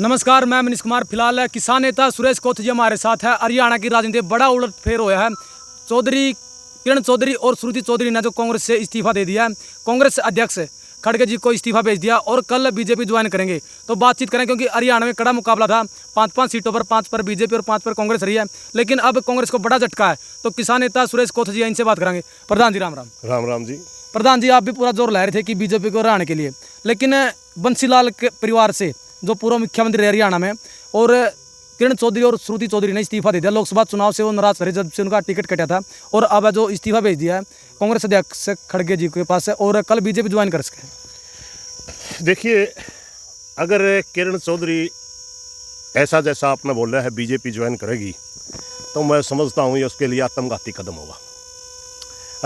नमस्कार, मैं मनीष कुमार। फिलहाल किसान नेता सुरेश कोथ जी हमारे साथ है। हरियाणा की राजनीति में बड़ा उलटफेर हुआ है। किरण चौधरी और श्रुति चौधरी ने जो कांग्रेस से इस्तीफा दे दिया है, कांग्रेस अध्यक्ष खड़गे जी को इस्तीफा भेज दिया और कल बीजेपी ज्वाइन करेंगे। तो बातचीत करें, क्योंकि हरियाणा में कड़ा मुकाबला था। 5-5 सीटों पर 5 पर बीजेपी और 5 पर कांग्रेस रही है, लेकिन अब कांग्रेस को बड़ा झटका है। तो किसान नेता सुरेश कोथ जी इनसे बात करेंगे। प्रधान जी राम राम। राम राम जी। प्रधान जी, आप भी पूरा जोर ला रहे थे कि बीजेपी को हराने के लिए, लेकिन बंसीलाल के परिवार से जो पूर्व मुख्यमंत्री हरियाणा में, और किरण चौधरी और श्रुति चौधरी ने इस्तीफा दे दिया। लोकसभा चुनाव से वो नाराज रहे जब से उनका टिकट कटा था, और अब जो इस्तीफा भेज दिया है कांग्रेस अध्यक्ष खड़गे जी के पास है, और कल बीजेपी ज्वाइन कर सके। देखिए, अगर किरण चौधरी ऐसा जैसा आपने बोला है बीजेपी ज्वाइन करेगी, तो मैं समझता हूँ ये उसके लिए आत्मघाती कदम होगा।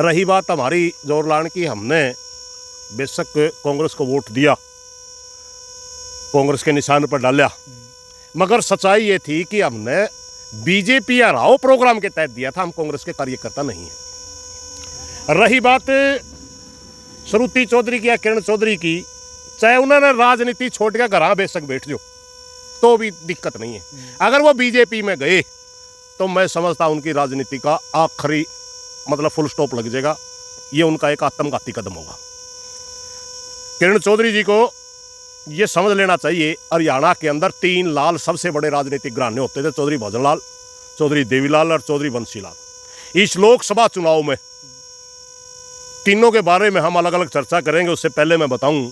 रही बात हमारी जोरलान की, हमने बेशक कांग्रेस को वोट दिया, कांग्रेस के निशान पर डाला, मगर सच्चाई ये थी कि हमने बीजेपी हराओ प्रोग्राम के तहत दिया था। हम कांग्रेस के कार्यकर्ता नहीं हैं। रही बात श्रुति चौधरी की या किरण चौधरी की, चाहे उन्होंने राजनीति छोड़ के घर बेशक बैठ जाओ तो भी दिक्कत नहीं है। अगर वो बीजेपी में गए तो मैं समझता उनकी राजनीति का आखिरी मतलब फुल स्टॉप लग जाएगा। ये उनका एक आत्मघाती कदम होगा। किरण चौधरी जी को ये समझ लेना चाहिए, हरियाणा के अंदर 3 लाल सबसे बड़े राजनीतिक घराने होते थे, चौधरी भजनलाल, चौधरी देवीलाल और चौधरी बंसीलाल। इस लोकसभा चुनाव में तीनों के बारे में हम अलग अलग चर्चा करेंगे। उससे पहले मैं बताऊं,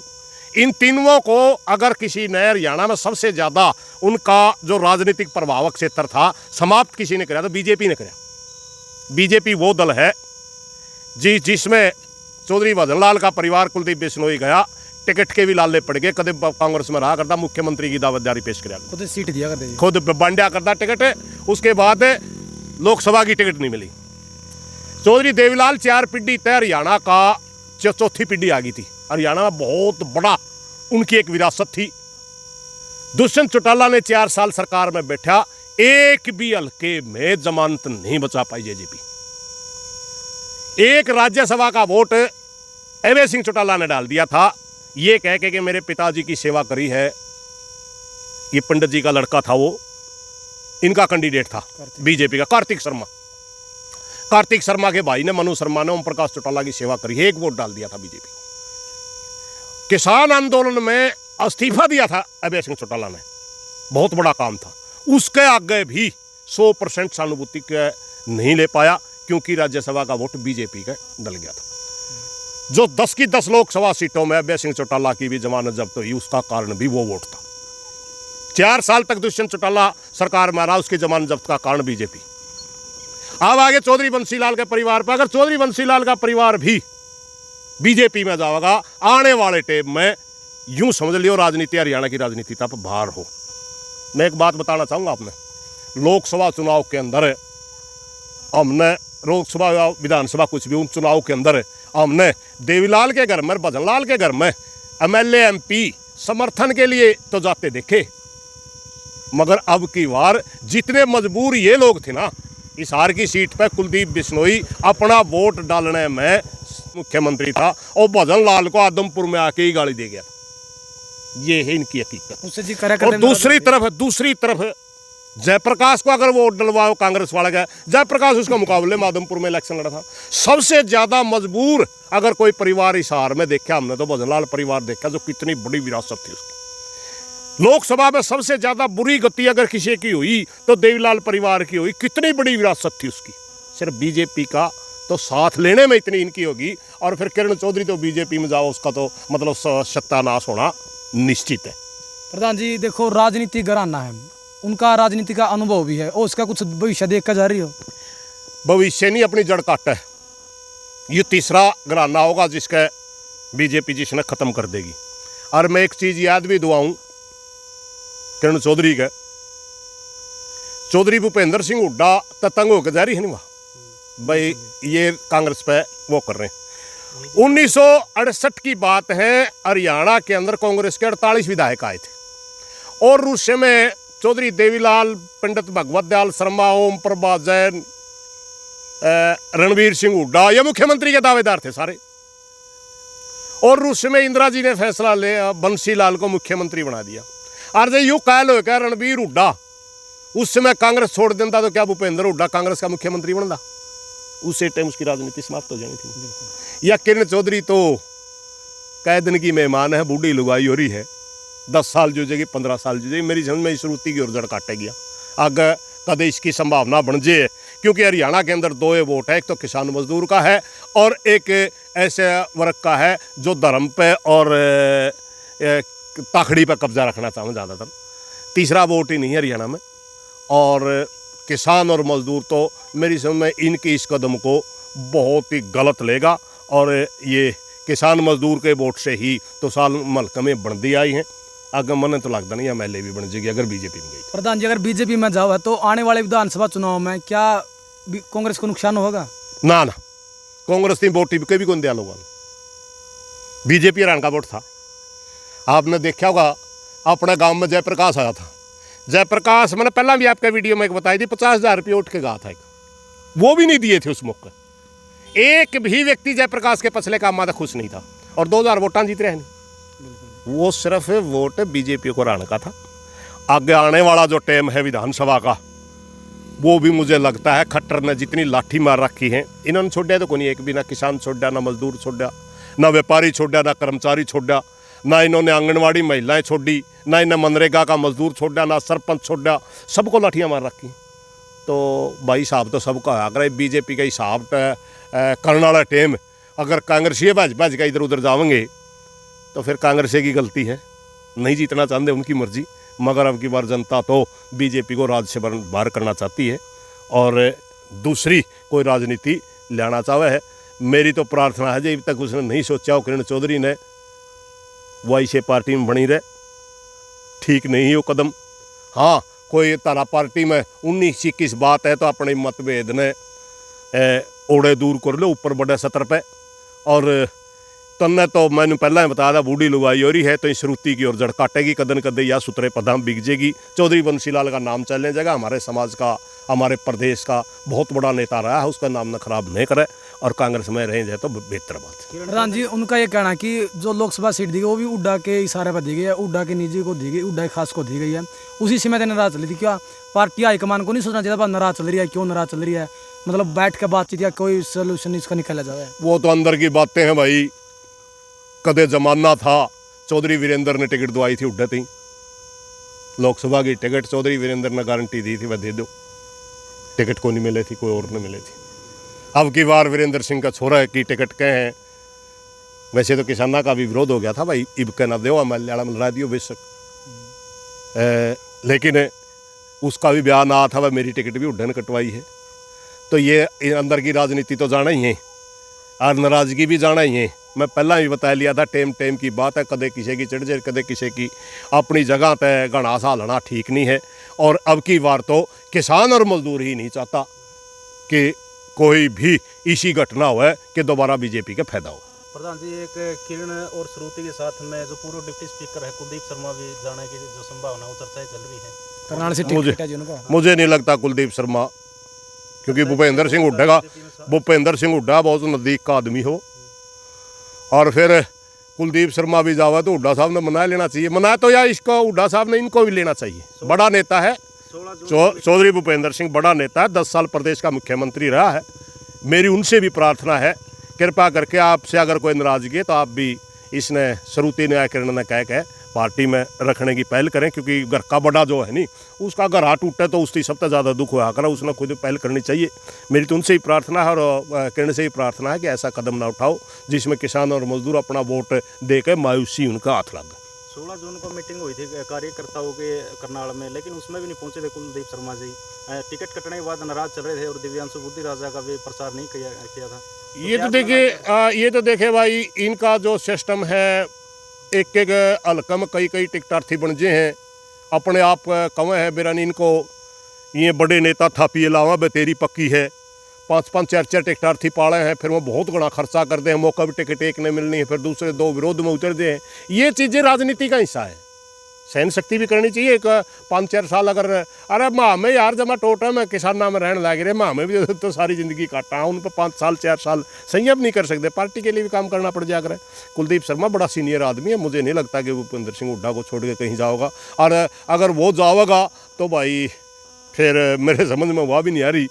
इन तीनों को अगर किसी ने हरियाणा में सबसे ज़्यादा उनका जो राजनीतिक प्रभावक क्षेत्र था समाप्त किसी ने कराया तो बीजेपी ने कराया। बीजेपी वो दल है जिसमें चौधरी भजनलाल का परिवार कुलदीप बिश्नोई गया, टिकट के भी लाले पड़ गए, कदे कांग्रेस में रहा करता, मुख्यमंत्री की दावेदारी पेश कराया, खुद सीट दिया करते, खुद बांटा करता टिकट। उसके बाद लोकसभा की टिकट नहीं मिली। चौधरी देवीलाल 4 पीढ़ी तय हरियाणा का चौथी पीढ़ी आ गई थी। हरियाणा में बहुत बड़ा उनकी एक विरासत थी। दुष्यंत चौटाला ने 4 साल सरकार में बैठा, एक भी हल्के में जमानत नहीं बचा पाई जेजेपी। एक राज्यसभा का वोट अभय सिंह चौटाला ने डाल दिया था, ये कह के कि मेरे पिताजी की सेवा करी है। ये पंडित जी का लड़का था, वो इनका कैंडिडेट था बीजेपी का, कार्तिक शर्मा के भाई ने, मनु शर्मा ने ओम प्रकाश चौटाला की सेवा करी है, एक वोट डाल दिया था बीजेपी को। किसान आंदोलन में इस्तीफा दिया था अभय सिंह चौटाला ने, बहुत बड़ा काम था। उसके आगे भी 100% सहानुभूति के नहीं ले पाया, क्योंकि राज्यसभा का वोट बीजेपी का डल गया था। जो 10 की 10 लोकसभा सीटों में अभय सिंह चौटाला की भी जमानत जब्त हुई, उसका कारण भी वो वोट था। 4 साल तक दुष्यंत चौटाला सरकार में रहा, उसकी जमानत जब्त का कारण बीजेपी। अब आगे चौधरी बंसीलाल के परिवार पर, अगर चौधरी बंसीलाल का परिवार भी बीजेपी में जाएगा, आने वाले टाइम में यूं समझ लियो राजनीति, हरियाणा की राजनीति तब बाहर हो। मैं एक बात बताना चाहूंगा आपने, लोकसभा चुनाव के अंदर हमने, लोकसभा या विधानसभा कुछ भी, उन चुनाव के अंदर हमने देवीलाल के घर में, भजनलाल के घर में MLA MP समर्थन के लिए तो जाते देखे, मगर अब की बार जितने मजबूर ये लोग थे ना, इस हार की सीट पर कुलदीप बिश्नोई अपना वोट डालने में मुख्यमंत्री था, और भजनलाल को आदमपुर में आके ही गाली दे गया। ये है इनकी हकीकत। और दूसरी तरफ जयप्रकाश को अगर वोट डलवाओ कांग्रेस वाला गया, जयप्रकाश उसका मुकाबले में आदमपुर में इलेक्शन लड़ा था। सबसे ज्यादा मजबूर अगर कोई परिवार इस हार में देखा हमने तो भजनलाल परिवार देखा, जो कितनी बड़ी विरासत थी उसकी। लोकसभा में सबसे ज्यादा बुरी गति अगर किसी की हुई तो देवीलाल परिवार की हुई, कितनी बड़ी विरासत थी उसकी। सिर्फ बीजेपी का तो साथ लेने में इतनी इनकी होगी, और फिर किरण चौधरी तो बीजेपी में जाओ, उसका तो मतलब सत्यानाश होना निश्चित है। प्रधान जी देखो, राजनीति घराना है, उनका राजनीति का अनुभव भी है, और उसका कुछ भविष्य देखा जा रही हो? भविष्य नहीं, अपनी जड़ काट है। ये तीसरा घराना होगा जिसका बीजेपी जिसने खत्म कर देगी। और मैं एक चीज याद भी दुआऊं किरण चौधरी के, चौधरी भूपेंद्र सिंह हुड्डा तंग होकर जा रही है नहीं वहाँ भाई, ये कांग्रेस पे वो कर रहे हैं। 1968 की बात है, हरियाणा के अंदर कांग्रेस के 48 विधायक आए थे, और उस समय चौधरी देवीलाल, पंडित भगवत दयाल शर्मा, ओम प्रभा जैन, रणवीर सिंह हुड्डा, ये मुख्यमंत्री के दावेदार थे सारे। और उस समय इंदिरा जी ने फैसला ले बंसीलाल को मुख्यमंत्री बना दिया। और जो यूँ कह लो क्या रणबीर हुड्डा उस समय कांग्रेस छोड़ देता तो क्या भूपेंद्र हुड्डा कांग्रेस का मुख्यमंत्री बनता? उसी टाइम उसकी राजनीति समाप्त हो जानी थी। या किरण चौधरी तो कई दिन की मेहमान है, बूढ़ी लुगाई हो रही है, 10 साल जूझेगी, 15 साल जूझेगी। मेरी समझ में श्रुति की ओर जड़ काटेगी आगे कदे इसकी संभावना बन जाए, क्योंकि हरियाणा के अंदर 2 वोट है, एक तो किसान मजदूर का है और एक ऐसे वर्ग का है जो धर्म पे और ताखड़ी पे कब्जा रखना चाहूँ ज़्यादातर। तीसरा वोट ही नहीं है हरियाणा में। और किसान और मजदूर तो मेरी समझ में इनके इस कदम को बहुत ही गलत लेगा और ये किसान मजदूर के वोट से ही तो साल मलक में बनती आई हैं। आगे मन तो लगता नहीं एमएलए भी बन जाएगी अगर बीजेपी में गई। प्रधान जी, अगर बीजेपी में जाओ तो आने वाले विधानसभा चुनाव में क्या कांग्रेस को नुकसान होगा? ना कांग्रेस ने वोट टिप के भी कौन दिया लोगों ने? बीजेपी हरियाणा का वोट था। आपने देखा होगा अपने गांव में जयप्रकाश आया था। जयप्रकाश मैंने पहला भी आपका वीडियो में एक बताई थी, 50,000 रुपये उठ के गया था एक, वो भी नहीं दिए थे उस मौके। एक भी व्यक्ति जयप्रकाश के पछले काम में खुश नहीं था और 2000 वोटा जीत रहे नहीं। वो सिर्फ वोट बीजेपी को हराने का था। आगे आने वाला जो टाइम है विधानसभा का, वो भी मुझे लगता है खट्टर ने जितनी लाठी मार रखी है इन्होंने छोड़ा तो कोई एक भी, ना किसान छोड़ा, ना मजदूर छोड़ा, ना व्यापारी छोड़ा, ना कर्मचारी छोड़ा, ना इन्होंने आंगनवाड़ी महिलाएं छोड़ी, ना इन्हें मनरेगा का मजदूर छोड़ा, ना सरपंच छोड़ा, सबको लाठियाँ मार रखी। तो भाई हिसाब तो सबका है। अगर बीजेपी का हिसाब करने वाला टाइम अगर कांग्रेसी भज का इधर उधर जाएंगे तो फिर कांग्रेस की गलती है, नहीं जीतना चाहते उनकी मर्जी। मगर अब की बार जनता तो बीजेपी को राज्य से बाहर करना चाहती है और दूसरी कोई राजनीति लाना चाहे है। मेरी तो प्रार्थना है जब तक उसने नहीं सोचा हो किरण चौधरी ने वो ऐसे पार्टी में बनी रहे, ठीक नहीं है वो कदम। हाँ, कोई तारा पार्टी में 19-21 बात है तो अपने मतभेद ने ओड़े दूर कर लो ऊपर बड़े सतर पे। और तन्ने तो मैंने पहला ही बताया था बूढ़ी लुगाई हो रही है तो इस श्रुति की ओर जड़ काटेगी, कदन कदे या सुतरे पदाम बिक जाएगी। चौधरी बंसीलाल का नाम चलने जाएगा, हमारे समाज का, हमारे प्रदेश का बहुत बड़ा नेता रहा है, उसका नाम न खराब नहीं करे और कांग्रेस में रह जाए तो बेहतर बात है। प्रधान जी, उनका ये कहना है कि जो लोकसभा सीट दी गई वो भी हुड्डा के इशारे पर दी गई है, हुड्डा के निजी को दी गई, हुड्डा खास को दी गई है। उसी समय से नाराज चली थी। क्या पार्टी हाईकमान को नहीं सोचना चाहिए नाराज चल रही है, क्यों नाराज चल रही है? मतलब बैठ के बातचीत या कोई सोल्यूशन इसका निकाला जाए। वो तो अंदर की बातें हैं भाई। कदे जमाना था चौधरी वीरेंद्र ने टिकट दवाई थी हुड्डा थी, लोकसभा की टिकट चौधरी वीरेंद्र ने गारंटी दी थी वह दे दो, टिकट को नहीं मिले थी, कोई और ने मिले थी। अब की बार वीरेंद्र सिंह का छोरा की टिकट कहे हैं। वैसे तो किसाना का भी विरोध हो गया था भाई, इब के ना दो मलयालम लड़ा दियो बेशक, लेकिन उसका भी बयान आया था वह मेरी टिकट भी हुड्डा ने कटवाई है। तो ये अंदर की राजनीति तो जाना ही है और नाराजगी भी जाना ही है। मैं पहला भी बता लिया था, टेम की बात है, कदे किसी की चढ़ जाए कदे किसी की अपनी जगह पे घना सा लना ठीक नहीं है। और अब की बार तो किसान और मजदूर ही नहीं चाहता कि कोई भी इसी घटना हो कि दोबारा बीजेपी का फायदा हो। प्रधान जी, एक किरण और श्रुति के साथ में जो पूर्व डिप्टी स्पीकर है कुलदीप शर्मा भी जाने की जो संभावना वो चर्चाएं चल रही है। करनाल से टिकट है जिनको। मुझे नहीं लगता कुलदीप शर्मा, क्योंकि भूपेंद्र सिंह हुड्डा बहुत नज़दीक का आदमी हो और फिर कुलदीप शर्मा भी जावा तो हुड्डा साहब ने मना लेना चाहिए। मना तो या इसको हुड्डा साहब ने इनको भी लेना चाहिए। बड़ा नेता है चौधरी भूपेंद्र सिंह, बड़ा नेता है, 10 साल प्रदेश का मुख्यमंत्री रहा है। मेरी उनसे भी प्रार्थना है, कृपा करके आपसे अगर कोई नाराजगी है तो आप भी इसने श्रुति ने किरण ने कह पार्टी में रखने की पहल करें, क्योंकि घर का बड़ा जो है नहीं उसका घर हाथ टूटे तो उसकी सबसे ज़्यादा दुख हुआ करा, उसने खुद पहल करनी चाहिए। मेरी तो उनसे ही प्रार्थना है और किरण से ही प्रार्थना है कि ऐसा कदम ना उठाओ जिसमें किसान और मजदूर अपना वोट दे के मायूसी उनका हाथ लग। 16 जून को मीटिंग हुई थी कार्यकर्ताओं के करनाल में, लेकिन उसमें भी नहीं पहुंचे थे कुलदीप शर्मा जी। टिकट कटने के बाद नाराज चल रहे थे और दिव्यांशु बुद्धि राजा का भी प्रचार नहीं किया था। ये तो देखे भाई, इनका जो सिस्टम है एक हल्का में कई टिकटार्थी बन जे हैं, अपने आप कवें है बेरानी इनको ये बड़े नेता थापिए लावा बेतेरी पक्की है, 5-5 4-4 टिकटार्थी पाले हैं, फिर वो बहुत बड़ा खर्चा करते हैं, मौका भी टिकट एक नहीं मिलनी है, फिर दूसरे 2 विरोध में उतर दे हैं। ये चीज़ें राजनीति का हिस्सा है। सहन शक्ति भी करनी चाहिए। एक 5-4 साल अगर अरे माँ में यार जब मैं टोटा में किसाना में रहने लग रहे, माँ में भी तो सारी ज़िंदगी काटा उन पर 5 साल 4 साल संयम नहीं कर सकते, पार्टी के लिए भी काम करना पड़ जाकर। कुलदीप शर्मा बड़ा सीनियर आदमी है, मुझे नहीं लगता कि वो भूपेंद्र सिंह हुड्डा को छोड़ के कहीं जाओगा। और अगर वो जाओगा तो भाई फिर मेरे समझ में वह भी नहीं आ रही,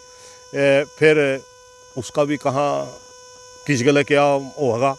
फिर उसका भी कहाँ किस गले क्या होगा।